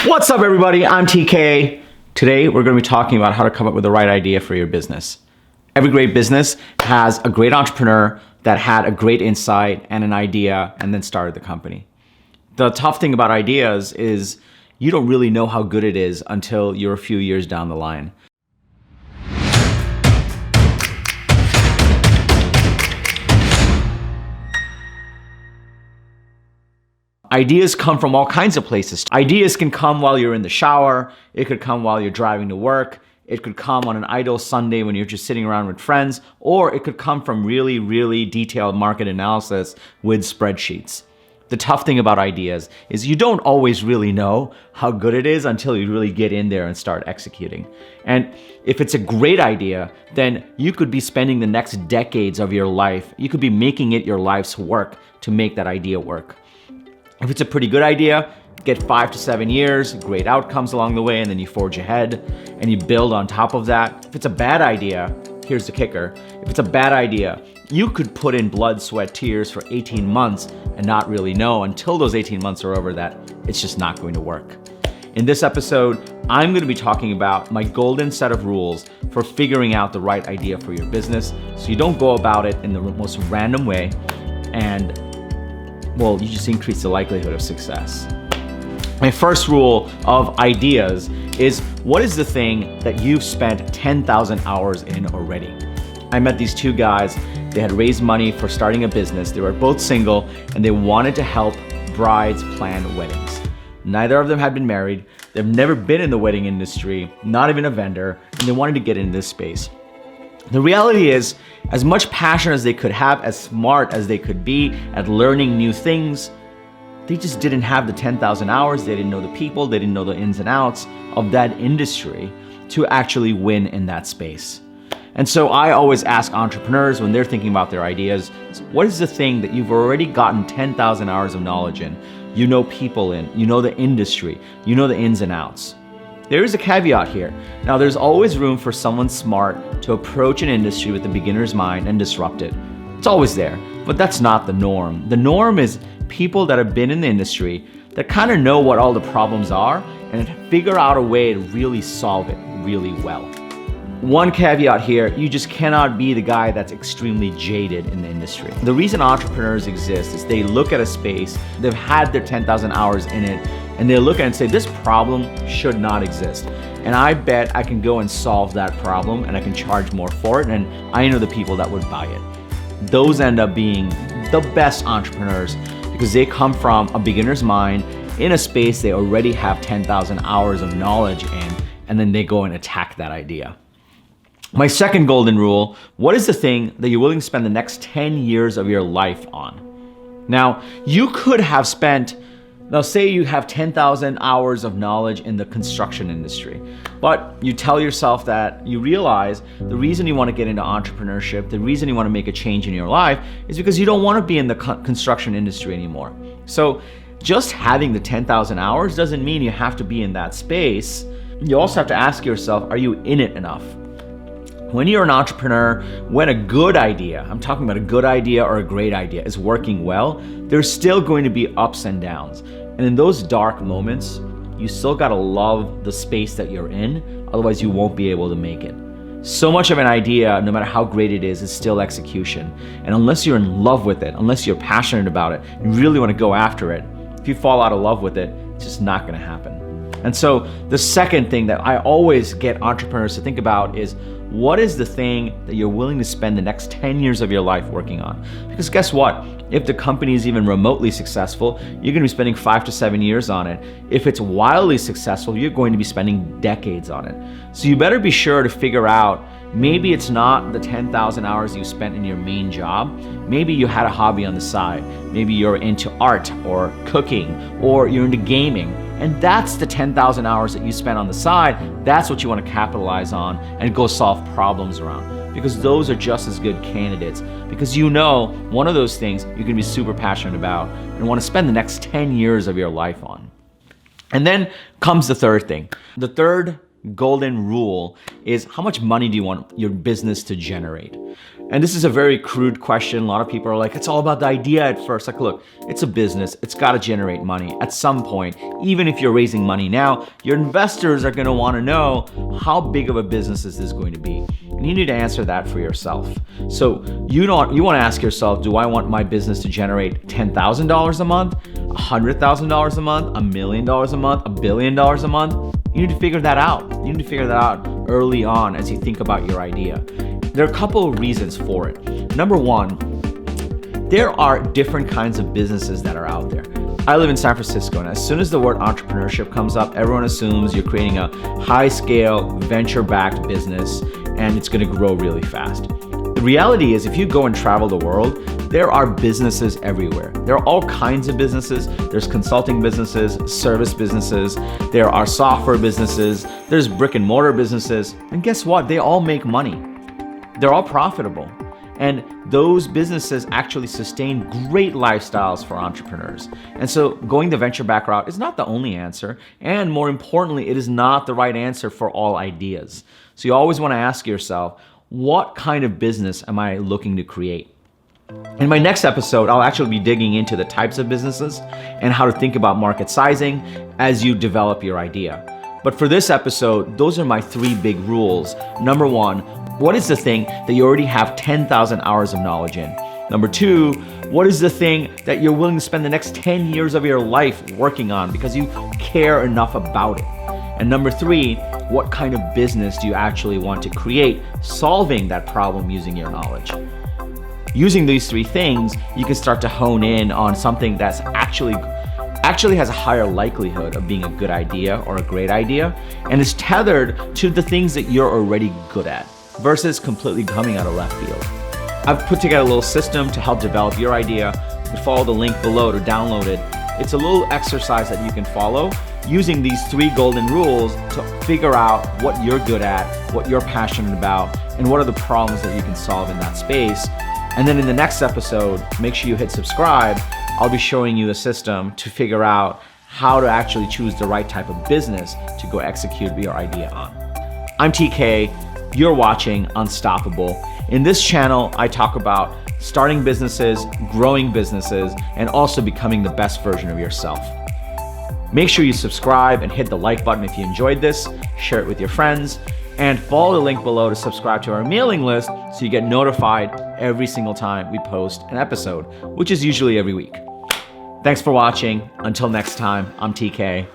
What's up, everybody? I'm TK. Today, we're going to be talking about how to come up with the right idea for your business. Every great business has a great entrepreneur that had a great insight and an idea and then started the company. The tough thing about ideas is you don't really know how good it is until you're a few years down the line. Ideas come from all kinds of places. Ideas can come while you're in the shower. It could come while you're driving to work. It could come on an idle Sunday when you're just sitting around with friends, or it could come from really, really detailed market analysis with spreadsheets. The tough thing about ideas is you don't always really know how good it is until you really get in there and start executing. And if it's a great idea, then you could be spending the next decades of your life, you could be making it your life's work to make that idea work. If it's a pretty good idea, get 5 to 7 years, great outcomes along the way, and then you forge ahead and you build on top of that. If it's a bad idea, here's the kicker. If it's a bad idea, you could put in blood, sweat, tears for 18 months and not really know until those 18 months are over that it's just not going to work. In this episode, I'm going to be talking about my golden set of rules for figuring out the right idea for your business so you don't go about it in the most random way and you just increase the likelihood of success. My first rule of ideas is, what is the thing that you've spent 10,000 hours in already? I met these two guys. They had raised money for starting a business. They were both single and they wanted to help brides plan weddings. Neither of them had been married. They've never been in the wedding industry, not even a vendor, and they wanted to get into this space. The reality is, as much passion as they could have, as smart as they could be at learning new things, they just didn't have the 10,000 hours. They didn't know the people. They didn't know the ins and outs of that industry to actually win in that space. And so I always ask entrepreneurs when they're thinking about their ideas, what is the thing that you've already gotten 10,000 hours of knowledge in? You know people in, you know the industry, you know the ins and outs. There is a caveat here. Now, there's always room for someone smart to approach an industry with a beginner's mind and disrupt it. It's always there, but that's not the norm. The norm is people that have been in the industry that kind of know what all the problems are and figure out a way to really solve it really well. One caveat here, you just cannot be the guy that's extremely jaded in the industry. The reason entrepreneurs exist is they look at a space, they've had their 10,000 hours in it, and they look at it and say, this problem should not exist. And I bet I can go and solve that problem and I can charge more for it, and I know the people that would buy it. Those end up being the best entrepreneurs because they come from a beginner's mind in a space they already have 10,000 hours of knowledge in, and then they go and attack that idea. My second golden rule, what is the thing that you're willing to spend the next 10 years of your life on? Now, you could have spent, say you have 10,000 hours of knowledge in the construction industry, but you tell yourself that you realize the reason you want to get into entrepreneurship, the reason you want to make a change in your life is because you don't want to be in the construction industry anymore. So just having the 10,000 hours doesn't mean you have to be in that space. You also have to ask yourself, are you in it enough? When you're an entrepreneur, when a good idea, I'm talking about a good idea or a great idea, is working well, there's still going to be ups and downs. And in those dark moments, you still gotta love the space that you're in, otherwise you won't be able to make it. So much of an idea, no matter how great it is still execution. And unless you're in love with it, unless you're passionate about it, and really wanna go after it, if you fall out of love with it, it's just not gonna happen. And so the second thing that I always get entrepreneurs to think about is, what is the thing that you're willing to spend the next 10 years of your life working on? Because guess what? If the company is even remotely successful, you're gonna be spending 5 to 7 years on it. If it's wildly successful, you're going to be spending decades on it. So you better be sure to figure out, maybe it's not the 10,000 hours you spent in your main job. Maybe you had a hobby on the side. Maybe you're into art or cooking, or you're into gaming. And that's the 10,000 hours that you spent on the side. That's what you want to capitalize on and go solve problems around, because those are just as good candidates, because you know one of those things you're going to be super passionate about and want to spend the next 10 years of your life on. And then comes the third thing. The third golden rule is, how much money do you want your business to generate? And this is a very crude question. A lot of people are like, it's all about the idea at first. Like, look, it's a business. It's got to generate money at some point. Even if you're raising money now, your investors are going to want to know how big of a business is this going to be. And you need to answer that for yourself. So you want to ask yourself, do I want my business to generate $10,000 a month, $100,000 a month, $1 million a month, $1 billion a month? You need to figure that out. You need to figure that out early on as you think about your idea. There are a couple of reasons for it. Number one, there are different kinds of businesses that are out there. I live in San Francisco, and as soon as the word entrepreneurship comes up, everyone assumes you're creating a high-scale, venture-backed business, and it's going to grow really fast. The reality is, if you go and travel the world, there are businesses everywhere. There are all kinds of businesses. There's consulting businesses, service businesses, there are software businesses, there's brick and mortar businesses, and guess what? They all make money. They're all profitable. And those businesses actually sustain great lifestyles for entrepreneurs. And so going the venture back route is not the only answer. And more importantly, it is not the right answer for all ideas. So you always want to ask yourself, what kind of business am I looking to create? In my next episode, I'll actually be digging into the types of businesses and how to think about market sizing as you develop your idea. But for this episode, those are my 3 big rules. Number 1, what is the thing that you already have 10,000 hours of knowledge in? Number 2, what is the thing that you're willing to spend the next 10 years of your life working on because you care enough about it? And number 3, what kind of business do you actually want to create solving that problem using your knowledge? Using these 3 things, you can start to hone in on something that's actually has a higher likelihood of being a good idea or a great idea, and is tethered to the things that you're already good at versus completely coming out of left field. I've put together a little system to help develop your idea. You can follow the link below to download it. It's a little exercise that you can follow using these 3 golden rules to figure out what you're good at, what you're passionate about, and what are the problems that you can solve in that space. And then in the next episode, make sure you hit subscribe. I'll be showing you a system to figure out how to actually choose the right type of business to go execute your idea on. I'm TK, you're watching Unstoppable. In this channel, I talk about starting businesses, growing businesses, and also becoming the best version of yourself. Make sure you subscribe and hit the like button if you enjoyed this, share it with your friends, and follow the link below to subscribe to our mailing list so you get notified every single time we post an episode, which is usually every week. Thanks for watching. Until next time, I'm TK.